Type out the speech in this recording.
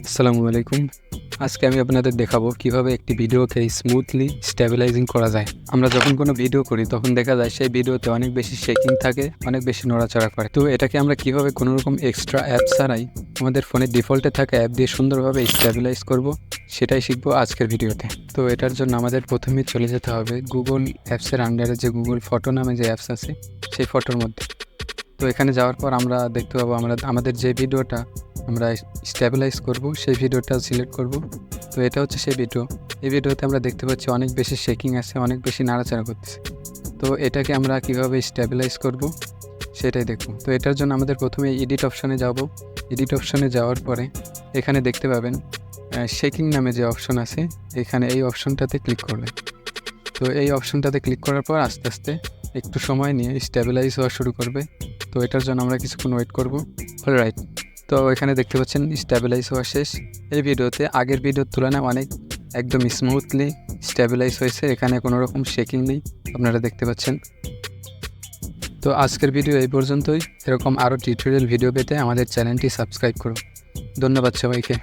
আসসালামু আলাইকুম। আজকে আমি আপনাদের দেখাবো কিভাবে একটি ভিডিওকে স্মুথলি স্টেবিলাইজিং করা যায়। আমরা যখন কোনো ভিডিও করি তখন দেখা যায় সেই ভিডিওতে অনেক বেশি শেকিং থাকে, অনেক বেশি নড়াচড়া করে। তো এটাকে আমরা কিভাবে কোনো রকম এক্সট্রা অ্যাপ ছাড়াই আমাদের ফোনের ডিফল্টে থাকা অ্যাপ দিয়ে সুন্দরভাবে স্টেবিলাইজ করব, সেটাই শিখবো আজকের ভিডিওতে। তো এটার জন্য আমাদের প্রথমেই চলে যেতে হবে গুগল অ্যাপসের আন্ডারে যে গুগল ফটো নামে যে অ্যাপস আছে সেই ফটোর মধ্যে। তো এখানে যাওয়ার পর আমরা দেখতে পাবো আমাদের যে ভিডিওটা আমরা স্টেবিলাইজ করব সেই ভিডিওটা সিলেক্ট করব। তো এটা হচ্ছে সেই ভিডিও। এই ভিডিওতে আমরা দেখতে পাচ্ছি অনেক বেশি শেকিং আছে, অনেক বেশি নাড়াচাড়া করতেছে। তো এটাকে আমরা কিভাবে স্টেবিলাইজ করব সেটাই দেখব। তো এটার জন্য আমাদের প্রথমে এডিট অপশানে যাব। এডিট অপশানে যাওয়ার পরে এখানে দেখতে পাবেন শেকিং নামে যে অপশন আছে, এখানে এই অপশনটাতে ক্লিক করবেন। তো এই অপশনটাতে ক্লিক করার পর আস্তে আস্তে একটু সময় নিয়ে স্টেবিলাইজ হওয়া শুরু করবে। তো এটার জন্য আমরা কিছুক্ষণ ওয়েট করব। অলরাইট, তো এখানে দেখতে পাচ্ছেন স্টেবিলাইজ হওয়া শেষ। এই ভিডিওতে আগের ভিডিওর তুলনায় একদম স্মুথলি স্টেবিলাইজ হয়েছে, এখানে কোনো রকম শেকিং নেই, আপনারা দেখতে পাচ্ছেন। তো আজকের ভিডিও এই পর্যন্তই। এরকম আরও টিউটোরিয়াল ভিডিও পেতে আমাদের চ্যানেলটি সাবস্ক্রাইব করুন। ধন্যবাদ সবাইকে।